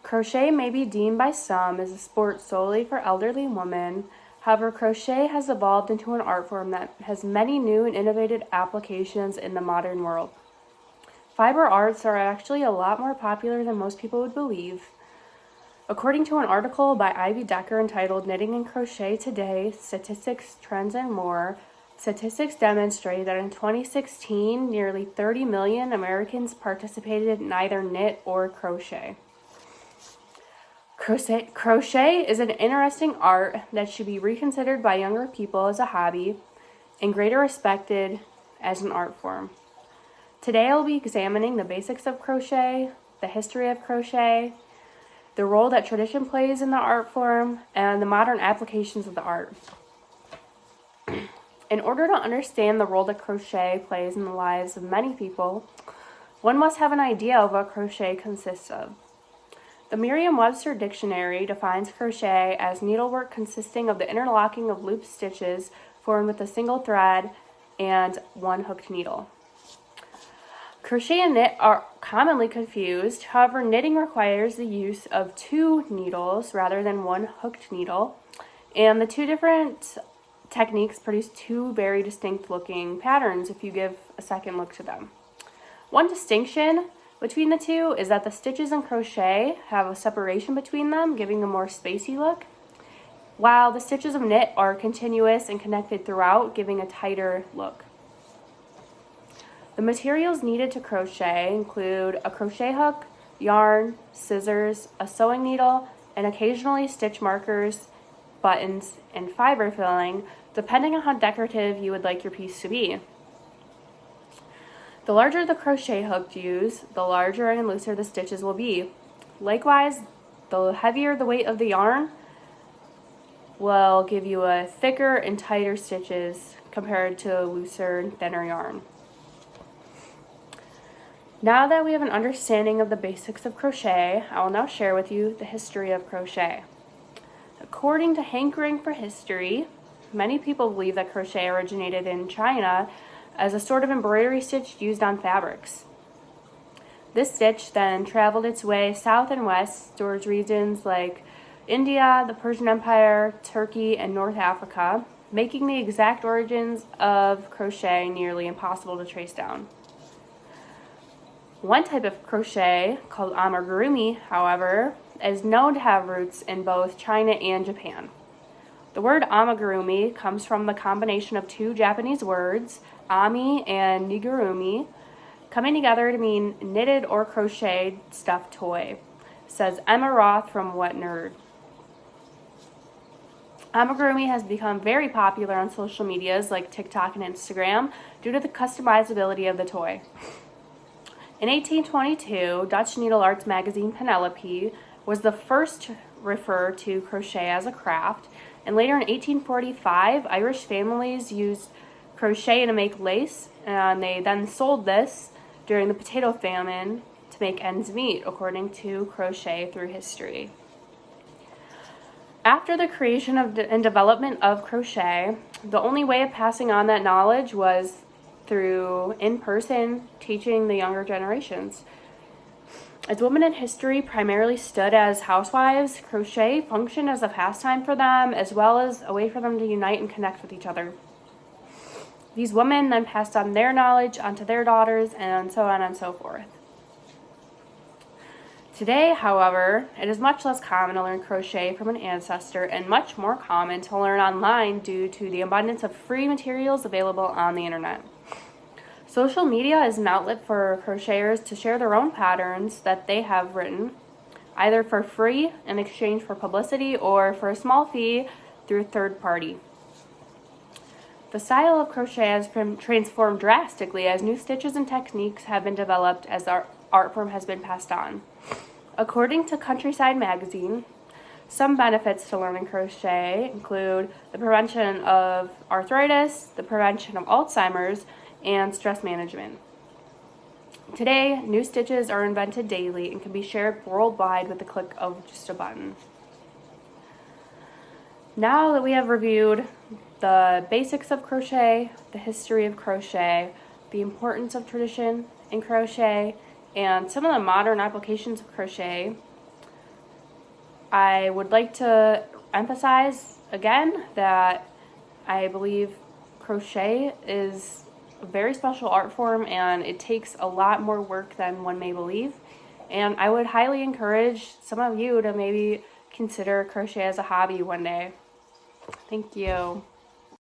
Crochet may be deemed by some as a sport solely for elderly women. However, crochet has evolved into an art form that has many new and innovative applications in the modern world. Fiber arts are actually a lot more popular than most people would believe. According to an article by Ivy Decker entitled Knitting and Crochet Today, Statistics, Trends, and More, statistics demonstrate that in 2016, nearly 30 million Americans participated in either knit or crochet. Crochet is an interesting art that should be reconsidered by younger people as a hobby and greater respected as an art form. Today I'll be examining the basics of crochet, the history of crochet, the role that tradition plays in the art form, and the modern applications of the art. In order to understand the role that crochet plays in the lives of many people, one must have an idea of what crochet consists of. The Merriam-Webster Dictionary defines crochet as needlework consisting of the interlocking of looped stitches formed with a single thread and one hooked needle. Crochet and knit are commonly confused. However, knitting requires the use of two needles rather than one hooked needle, and the two different techniques produce two very distinct looking patterns if you give a second look to them. One distinction between the two is that the stitches in crochet have a separation between them, giving a more spacey look, while the stitches of knit are continuous and connected throughout, giving a tighter look. The materials needed to crochet include a crochet hook, yarn, scissors, a sewing needle, and occasionally stitch markers, buttons, and fiber filling, depending on how decorative you would like your piece to be. The larger the crochet hook used, the larger and looser the stitches will be. Likewise, the heavier the weight of the yarn will give you a thicker and tighter stitches compared to looser and thinner yarn. Now that we have an understanding of the basics of crochet, I will now share with you the history of crochet. According to Hankering for History, many people believe that crochet originated in China as a sort of embroidery stitch used on fabrics. This stitch then traveled its way south and west towards regions like India, the Persian Empire, Turkey, and North Africa, making the exact origins of crochet nearly impossible to trace down. One type of crochet, called amigurumi, however, is known to have roots in both China and Japan. The word amigurumi comes from the combination of two Japanese words, ami and nigurumi, coming together to mean knitted or crocheted stuffed toy, says Emma Roth from What Nerd. Amigurumi has become very popular on social medias like TikTok and Instagram due to the customizability of the toy. In 1822, Dutch needle arts magazine Penelope was the first to refer to crochet as a craft, and later in 1845, Irish families used crochet to make lace, and they then sold this during the potato famine to make ends meet, according to Crochet Through History. After the creation and development of crochet, the only way of passing on that knowledge was through in-person teaching the younger generations. As women in history primarily stood as housewives, crochet functioned as a pastime for them, as well as a way for them to unite and connect with each other. These women then passed on their knowledge onto their daughters, and so on and so forth. Today, however, it is much less common to learn crochet from an ancestor and much more common to learn online due to the abundance of free materials available on the internet. Social media is an outlet for crocheters to share their own patterns that they have written, either for free in exchange for publicity or for a small fee through a third party. The style of crochet has been transformed drastically as new stitches and techniques have been developed as our art form has been passed on. According to Countryside Magazine, some benefits to learning crochet include the prevention of arthritis, the prevention of Alzheimer's, and stress management. Today, new stitches are invented daily and can be shared worldwide with the click of just a button. Now that we have reviewed the basics of crochet, the history of crochet, the importance of tradition in crochet, and some of the modern applications of crochet, I would like to emphasize again that I believe crochet is a very special art form and it takes a lot more work than one may believe. And I would highly encourage some of you to maybe consider crochet as a hobby one day. Thank you.